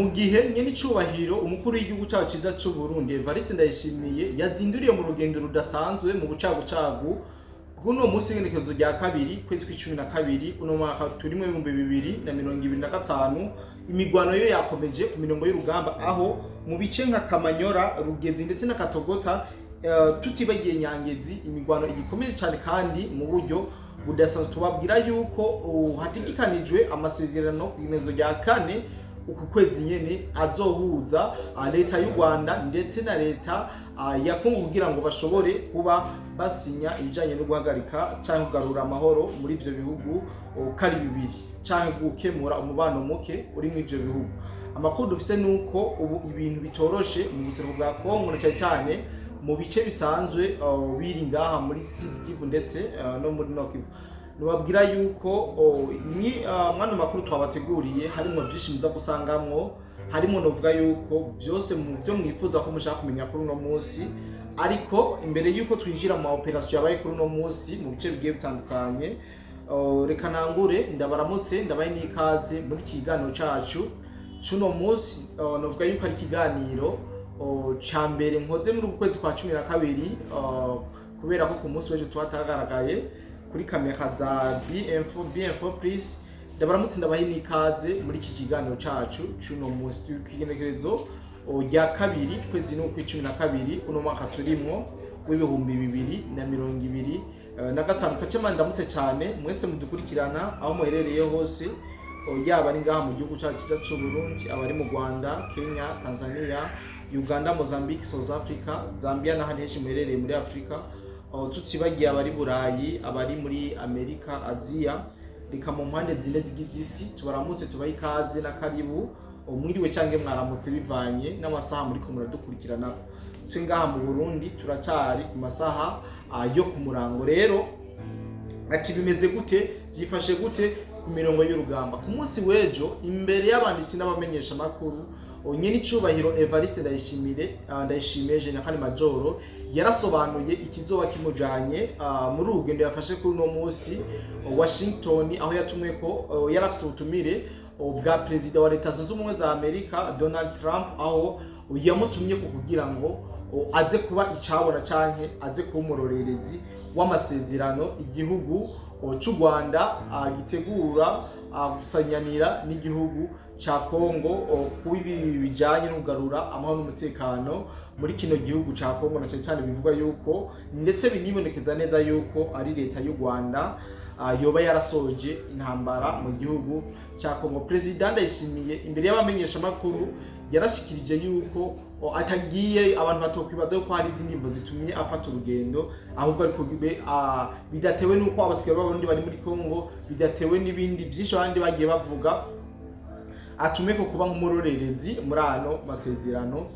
Mu gihe nyene icubahiro umukuru w'igihugu cyacu ciza c'u Burundi Evariste Ndayishimiye yazinduriye mu rugendo rudasanzwe mu bucagucagu bw'uno musi w'ingenekerezo rya kabiri kwezi kw'icumi na kabiri uno mwaka turimwo 2025 imigwano yo yakomeje ku mirongo y'urugamba aho mu bice nka Kamanyora, Rugezi ndetse na Katogota tutibagiye Nyangezi imigwano igikomeje cyane kandi mu buryo budasanzwe. Tubabwira yuko hatigikanijwe amasezerano ku inezo rya kane uku kwezi nyene azohuza leta y'u Rwanda ndetse na leta ya Kongo kugira ngo bashobore kuba basinya ibijanye no guhagarika cyangwa kugarura amahoro muri ivyo bihugu kari bibiri cyangwa gukemura umubano muke uri mu ivyo bihugu. Amakuru dufise nuko ubu ibintu bitoroshe mu buseruko bwa Kongo na cyane mu bice bisanzwe biri ngaha muri Sud Kivu ndetse no muri Nord Kivu. Nubabwira yuko mwana makuru twabateguriye harimo byinshi muza gusangamwo, harimo novuga yuko byose mu byo mwifuza ko mushaka kumenya kuri uno munsi. Ariko imbere yuko twinjira mu operation yabaye kuri uno munsi mu bice bigiye bitandukanye, reka ntangure ndabaramutse ndabaye n'ikaze muri kiganiro cacu cuno munsi. Novuga yuko ari kiganiro ca mbere nkoze muri ukwezi kwa 12 kubera ko ku munsi weje twatagaragaye kuri kamera za BM4 Plus. Ndabaramutse ndabahe n'ikaze muri iki kiganiro cacu cuno munsi twigenekerezo rya kabiri kwezi no kw'icumi na kabiri uno mwaka turimwo w'ibihumbi 2025. Kacema ndamutse cyane mwese mudukurikirana aho muherereye hose, yaba ari ngaha mu gihugu cyacu cy'u Burundi, abari mu Rwanda, Kenya, Tanzania, Uganda, Mozambique, South Africa, Zambia n'ahandi henshi muherereye muri Afrika. Tutibagiye abari Burayi, abari muri Amerika, Aziya, reka mu mpande zine z'isi tubaramutse tubahe ikaze na karibu. Mwiriwe cyangwa mwaramutse bivanye n'amasaha muri ko muradukurikirana. Twe ngaha mu Burundi turacari ku masaha yo ku murango. Rero ati bimeze gute, byifashe gute ku mirongo y'urugamba ku munsi wejo imbere y'abanditsi n'abamenyesha makuru. Nyene icubahiro Evariste Ndayishimiye General Major yarasobanuye ikizoba kimujanye muri urugendo yafashe kuri uno munsi Washington, aho yatumwe ko yarafise ubutumire bwa Perezida wa Leta Zunze Ubumwe za Amerika Donald Trump, aho yamutumye ko kugira ngo aze kuba icabona canke aze kuba umurorerezi w'amasezerano igihugu c'u Rwanda gitegura gusanyanira n'igihugu cha Kongo ku ibi bijanye no kugarura amahoro n'umutekano muri kino gihugu cha Kongo, na cyane bivuga yuko ndetse binibonekeza neza yuko ari leta y'u Rwanda yoba yarasoje intambara mu gihugu cha Kongo. President Ndayishimiye imbere y'abamenyesha makuru yarashikirije yuko atagiye abantu batokwibaza yuko hari izindi mvo zitumye afata urugendo, ahubwo ariko bidatewe nuko abasikare b'abarundi bari muri Kongo, bidatewe n'ibindi byinshi abandi bagiye bavuga, atumeko kuba nk'umurorerezi muri ano masezerano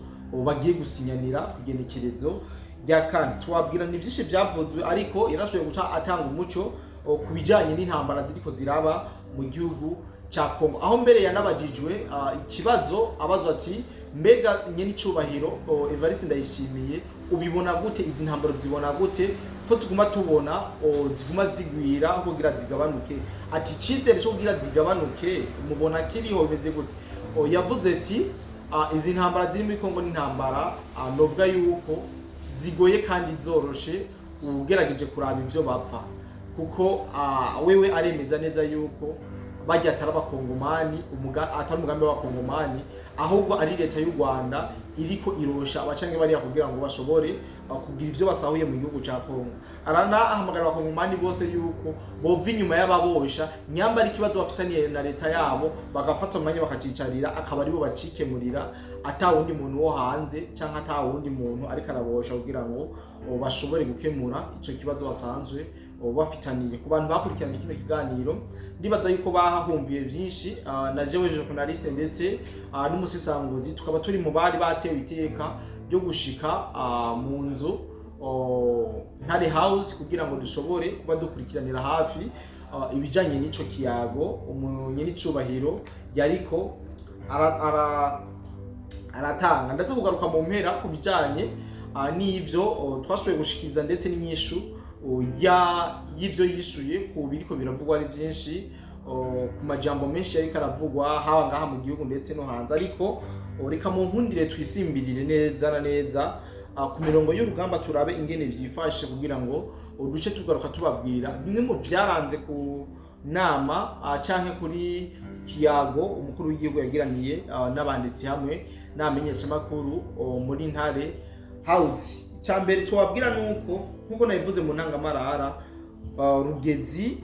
bagiye gusinyanira kugenekerezo rya kane. Twabwira ni byinshi byavuzwe, ariko yarashoboye guca atanga umuco ku bijanye n'intambara ziriko ziraba mu gihugu cha Kongo, aho mbere yanabajijwe ikibazo abazo ati mbega nyene icubahiro Evariste Ndayishimiye ubibona gute, izi ntambaro zibona gute ko tuguma tubona ziguma zigwira kugira zigabanuke? Ati cizere cyo kugira zigabanuke mubona kiriho bimeze gute? Yavuze ati izi ntambara ziri muri Kongo n'intambara novuga yuko zigoye kandi zoroshe ugerageje kuraba ivyo bapfa, kuko wewe aremeza neza yuko bajya atarabakongomani atari umugambi w'abakongomani, ahubwo ari leta y'u Rwanda iriko irosha abacange bari kugira ngo bashobore kugira ivyo basahuye mu gihugu ca Kongo. Aranahamagara abakongomani bose yuko bova inyuma y'ababosha, nyamba ari kibazo bafitaniye na leta yabo bagafata umwanya bakacicarira, akaba aribo bacikemurira ata wundi muntu wo hanze canke ata wundi muntu ariko arabosha kugira ngo bashobore gukemura ico kibazo basanzwe bafitaniye. Ku bantu bakurikiranye kino kiganiro ndibaza yuko bahahumviye byinshi, na jewe journaliste ndetse n'umusesanguzi tukaba turi mu bari batewe iteka byo gushika mu nzu Ntare House kugira ngo dushobore kuba dukurikiranira hafi ibijanye n'ico kiyago umunye n'icubahiro yariko aratanga. Ndaze kugaruka mu mpera ku bijanye n'ivyo twashoboye gushikiriza ndetse n'inyishu y'ivyo yishuye ku biriko biravugwa ari byinshi ku majambo menshi yariko aravugwa haba ngaha mu gihugu ndetse no hanze, ariko reka mu nkundire twisimbirire neza na neza ku mirongo y'urugamba turabe ingene vyifashe kugira ngo duce tugaruka tubabwira bimwe mu vyaranze ku nama canke kuri kiyago umukuru w'igihugu yagiraniye n'abanditsi hamwe n'amenyesha makuru muri Ntare House. Icambere twabwira nuko nkuko nabivuze mu ntangamarara Rugezi,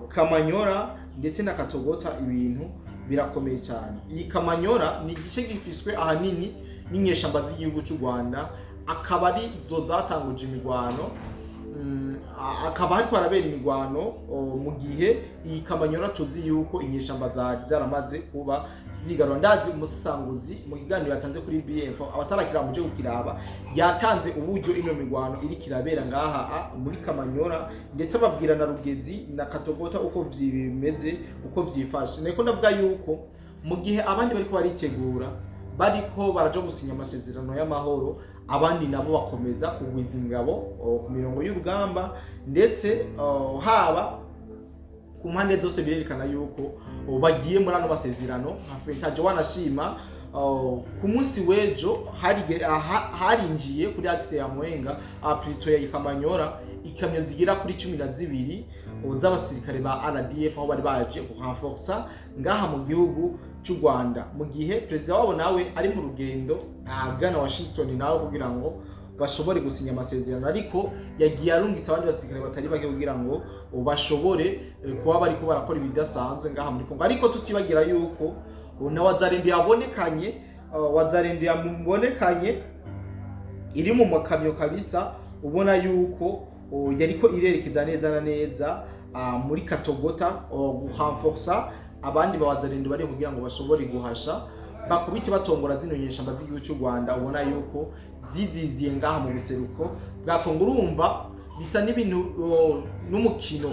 Kamanyora ndetse na Katogota ibintu birakomeye cyane. Iyi Kamanyora ni igice gifiswe ahanini n'inyeshamba z'igihugu cy'u Rwanda, akaba ari zo zatanguje imigwano, akaba hariko harabera imigwano mu gihe iyi Kamanyora tuzi yuko inyeshamba zaramaze kuba zigarura. Ndazi umusanguzi mu kiganiro yatanze kuri BF abatarakira muje gukiraba yatanze uburyo ino migwano iri kirabera ngaha muri Kamanyora, ndetse babwira na Rugezi na Katogota uko bimeze uko vyifashe. Niko ndavuga yuko mu gihe abandi bariko baritegura bariko baraje gusinya amasezerano y'amahoro, abandi nabo bakomeza kugwiza ingabo ku mirongo y'urugamba, ndetse haba ku mpande zose birerekana yuko bagiye muri ano masezerano. nka Fentaje wanashima ku munsi w'ejo harinjiye kuri axe ya Mwenga Prito ya Kamanyora ikamyo zigira kuri 12 z'abasirikare ba RDF aho bari baje kurenforcer ngaha mu gihugu cy'u Rwanda, mu gihe president wabo nawe ari mu rugendo agana Washington nawe kugira ngo bashobore gusinya amasezerano, ariko yagiye arungitse abandi basirikare batari bake kugira ngo bashobore kuba bari ko barakora ibidasanzwe ngaha muri Kongo. Ariko tutibagira yuko na Wazalendo yabonekanye iri mu makamyo kabisa, ubona yuko yariko irerekeza neza na neza muri Katogota gurenforcer abandi Wazalendo bari kugira ngo bashobore guhasha bakubite batongora zino nyeshamba z'igihugu cy'u Rwanda. Ubona yuko ziziziye ngaha mu buseruko bwa Kongo. Urumva bisa n'ibintu n'umukino,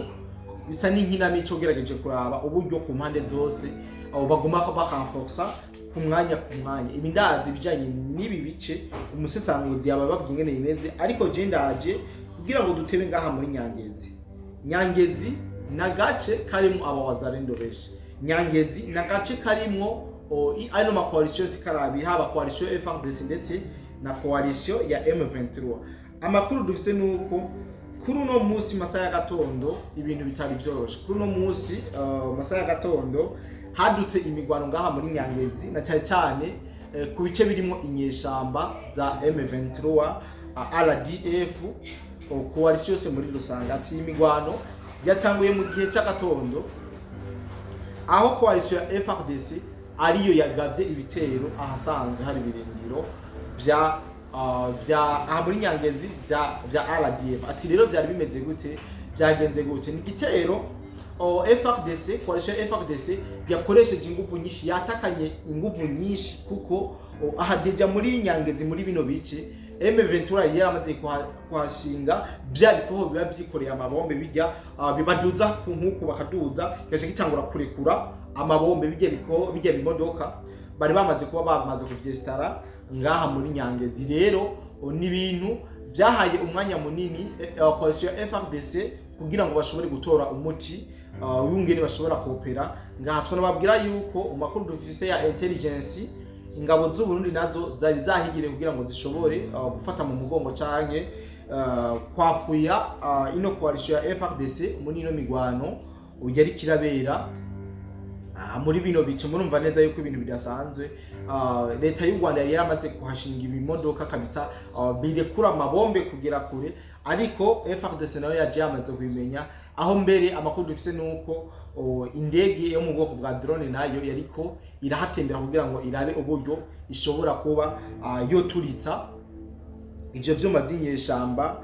bisa n'inkinamico gerageje kuraba uburyo ku mpande zose baguma barenforcer ku mwanya. Ibi ndazi bijanye n'ibi bice umusesanguzi yaba babwiye ngene bimeze, ariko je ndaje kugira ngo dutebe ngaha muri Nyangezi na gace karimo aba Wazalendo benshi. Nyangezi na gace karimo ano ma coalition sikarabi, haba coalition FARDC ndetse na coalition ya M23. Amakuru dufise nuko kuri uno munsi masaha ya gatondo ibintu bitari byoroshe. Kuri uno munsi masaha ya gatondo hadutse imigwano ngaha muri Nyangezi, na cyane ku bice birimo inyeshamba za M23 RDF coalition yose muri rusanga. Ati imigwano yatanguye mu gihe cy'agatondo aho coalition ya FARDC ariyo yagavye ibitero ahasanzwe hari birindiro vya muri Nyangezi vya RDF. Ati rero byari bimeze gute, byagenze gute? Ni gitero FARDC, coalition FARDC yakoresheje ingufu nyinshi, yatakanye ingufu nyinshi kuko ahadeja muri Nyangezi muri bino bice M23 yari amaze kuhashinga bya bikoho biba byikoreye amabombe bijya bibaduza ku nkuko bakaduza yaje gitangura kurekura amabombe bijya bimodoka bari bamaze kuba bamaze kuvyestara ngaha muri Nyangezi. Rero ni ibintu byahaye umwanya munini coalition ya FARDC kugira ngo bashobore gutora umuti w'ungene bashobora koopera ngaha. Twanababwira yuko umakuru dufise ya intelligence ingabo z'u Burundi nazo zari zahigire kugira ngo zishobore gufata mu mugongo canke kwakuya ino coalition ya FARDC muri ino migwano yari kirabera muri bino bice. Murumva neza yuko ibintu bidasanzwe. Leta y'u Rwanda yari yaramaze kuhashinga ibimodoka kabisa birekura amabombe kugera kure, ariko FARDC nayo yaje yamaze kubimenya, aho mbere amakuru dufise nuko indege yo mu bwoko bwa drone nayo yariko irahatembera kugira ngo irabe uburyo ishobora kuba yoturitsa ivyo vyuma by'inyeshamba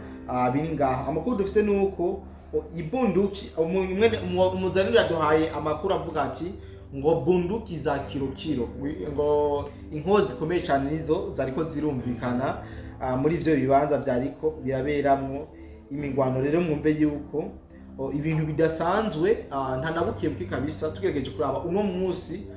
biri ngaha. Amakuru dufise nuko ibunduki umuzaniro yaduhaye amakuru avuga ati ngo bunduki za kilo ngo inkozi komeye cyane nizo zariko zirumvikana muri ivyo bibanza vyariko biraberamwo imigwano. Rero mwumve yuko ibintu bidasanzwe nta nabukiye buki kabisa. Tugerageje kuraba uno munsi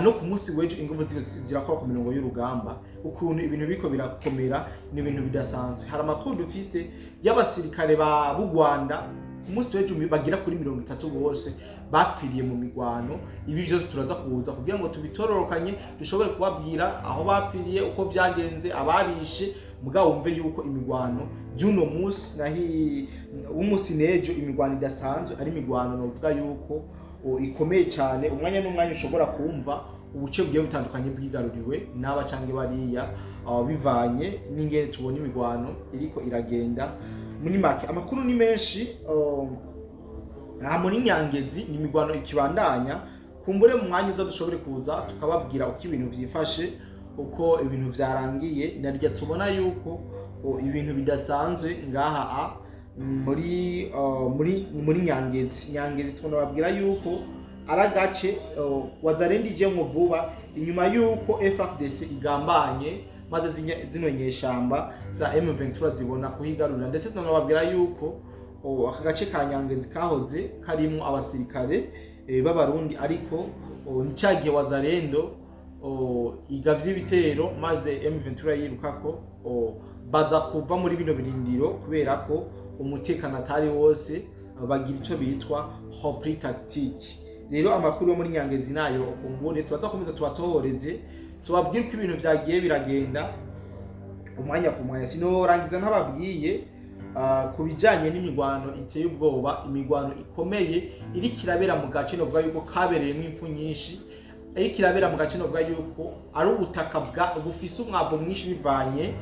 no ku munsi w'ejo ingufu zirakora ku mirongo y'urugamba, ukuntu ibintu biko birakomera, ni ibintu bidasanzwe. Hari amakuru dufise y'abasirikare ba Rwanda umunsi w'ejo bagira kuri 30 bose bapfiriye mu migwano. Ibi byose turaza kuza kugira ngo tubitororokanye dushobore kubabwira aho bapfiriye, uko byagenze, ababishe, mugabo wumve yuko imigwano y'uno munsi umunsi n'ejo imigwano idasanzwe ari imigwano novuga yuko ikomeye cyane. Umwanya n'umwanya ushobora kumva ubuce bugiye butandukanye bwigaruriwe n'aba cyangwa bariya, bivanye n'ingene tubona imigwano iriko iragenda. Muri make amakuru ni menshi, muri Nyangezi ni imigwano ikibandanya. Kumbure mu mwanya uza dushobore kuza tukababwira uko ibintu vyifashe, uko ibintu vyarangiye, narya tubona yuko ibintu bidasanzwe ngaha muri Nyangezi tunababwira yuko aragace wazalendo ijemwo vuba inyuma yuko FARDC igambanye maze zino nyeshamba za M23 zibona kuhigarurira. Ndetse tunababwira yuko aka gace ka Nyangezi kahoze karimo abasirikare b'abarundi, ariko ni cyagiye wazalendo igavye ibitero maze M23 yirukako baza kuva muri bino birindiro kubera ko umutekano atari wose, bagira ico bitwa repli tactique. Rero amakuru yo muri Nyangezi nayo kumbure tubaza komeza tubatohoreze, tubabwira ko ibintu vyagiye biragenda umwanya ku mwanya. Sinorangiza ntababwiye kubijanye n'imigwano iteye ubwoba, imigwano ikomeye iri kirabera mu gace novuga yuko kabereyemo impfu nyinshi, iri kirabera mu gace novuga yuko ari ubutaka bufise umwavu mwinshi bivanye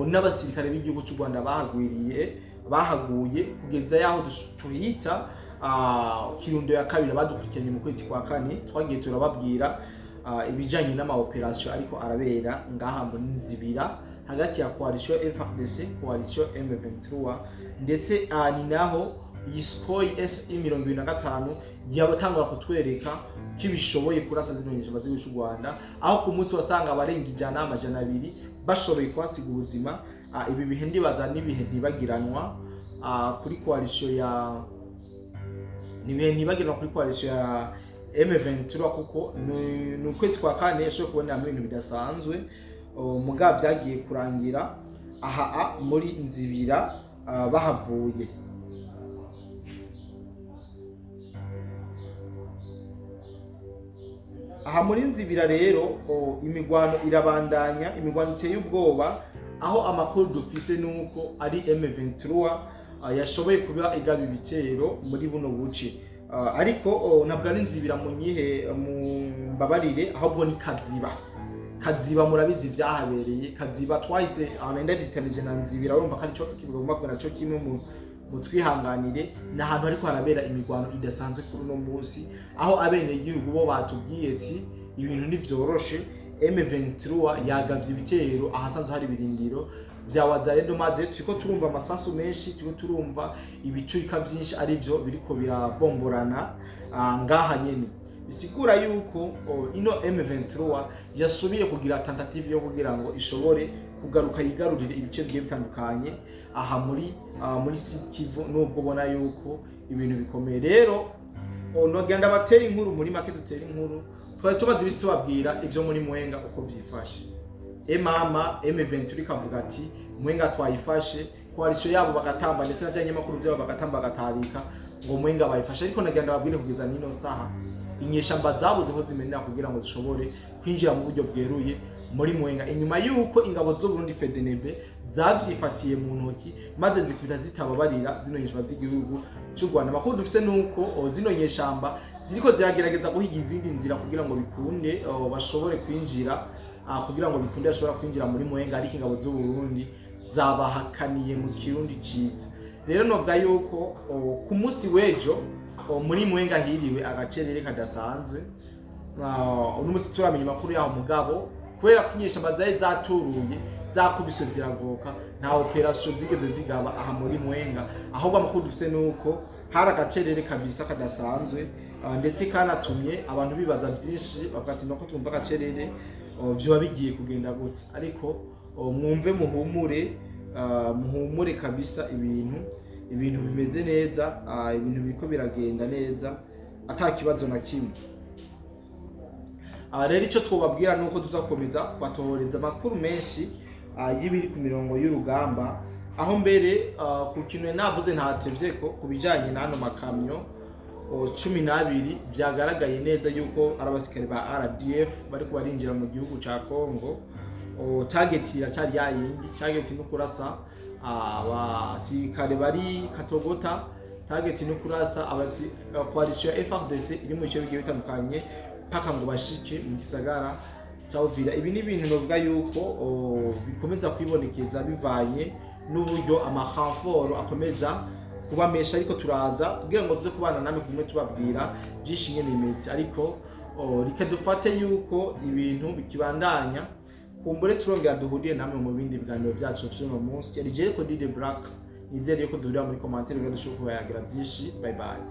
n'abasirikare b'igihugu cy'u Rwanda bahaguye kugeza yaho tuhita Kirundo ya kabiri badukurikiranye mu kwezi kwa kane. Twagiye turababwira ibijanye n'ama operation ariko arabera ngaha muri Nzibira hagati ya coalition FARDC, coalition M23, ndetse ni naho Yiskoi SE25 yabatangura kutwereka kibishoboye kurasa zino nyeshamba z'u Rwanda, aho ku munsi wasanga abarenga 100 bashoboye kwasiga ubuzima. Ibi bihe ndibaza n'ibihe ntibagiranwa kuri coalition ya M23, kuko ni ukwezi kwa kane yashoboye kubona ibintu bidasanzwe, mugabo byagiye kurangira aha muri Nzibira bahavuye. Aha muri Nzibira rero imigwano irabandanya, imigwano iteye ubwoba, aho amakuru dufise nuko ari M23 yashoboye kuba igaba ibitero muri buno buce, ariko ntabwo ari Nzibira munyihe mbabarire, ahubwo ni Kaziba murabizi vyahabereye. Kaziba twahise abanda diteneje na Nzibira, urumva ko arico kibugomba kubona cyo kimwe mu twihanganire. N'ahantu ariko harabera imigwano idasanzwe kuri no munsi, aho abene igihugu bo batubwiye ati ibintu nivyoroshe. M23 yagavye ibitero ahasanzwe hari birindiro vya wazalendo, maze turiko turumva amasasu menshi, turiko turumva ibiturika vyinshi arivyo biriko birabomborana ngaha nyene. Bisigura yuko ino M23 yasubiye kugira tentative yo kugira ngo ishobore kugaruka yigarurire ibice bigiye bitandukanye aha muri Kivu, nubwo bona yuko ibintu bikomeye. Rero nogenda batera inkuru muri make, dutera inkuru twari tubaza ibisi tubabwira ivyo muri Mwenga uko vyifashe. Mama M23 ikavuga ati Mwenga twayifashe, coalition yabo bagatamba, ndetse najanye makuru byabo bagatamba bagatarika ngo Mwenga bayifashe. Ariko nagenda babwire kugeza nino saha inyeshamba zabuze ho zimenera kugira ngo zishobore kwinjira mu buryo bweruye muri Mwenga, inyuma yuko ingabo z'u Burundi FDNB zavyifatiye mu ntoki maze zikubita zitababarira zino nyeshamba z'igihugu cy'u Rwanda. Amakuru dufise nuko zino nyeshamba ziriko ziragerageza guhiga izindi nzira kugira ngo bikunde bashobore kwinjira, kugira ngo bikunde bashobora kwinjira muri Mwenga, ariko ingabo z'u Burundi zabahakaniye mu Kirundi ciza. Rero novuga yuko ku munsi w'ejo muri Mwenga hiriwe agacerere kadasanzwe. Uno munsi turamenya makuru yaho mugabo, kubera ko inyeshamba zari zaturuye zakubiswe ziragoka, nta operation zigeze zigaba aha muri Mwenga. Ahubwo amakuru dufise nuko hari agacerere kabisa kadasanzwe, ndetse kanatumye abantu bibaza byinshi, bavuga ati nako twumva agacerere vyo bigiye kugenda gute. Ariko mwumve muhumure kabisa, ibintu bimeze neza, ibintu biriko biragenda neza ata kibazo na kimwe. Rero ico twobabwira nuko tuzakomeza kubatohoreza amakuru menshi y'ibiri ku mirongo y'urugamba, aho mbere ku kintu navuze ntatevye ko kubijanye n'ano makamyo 12 vyagaragaye neza yuko ari abasirikare ba RDF bari kubarinjira mu gihugu ca Congo. Target iracari yayindi, target no kurasa abasirikare bari Katogota, target no kurasa coalition FARDC iri mu bice bigiye bitandukanye paka ngo bashike mu gisagara ca Uvira. Ibi ni ibintu novuga yuko bikomeza kwibonekeza bivanye n'uburyo amahamforo akomeza kubamesha, ariko turaza kugira ngo tuze kubana namwe kumwe tubabwira byinshi nyene imeze, ariko rikadufate yuko ibintu bikibandanya kumbure turongera duhuriye namwe mu bindi biganiro byacu vy'uno munsi. Yari Jericho Dide Black, nizere yuko duhurira muri commentaire, kandi dushobora kubayagira byinshi. Bye bye.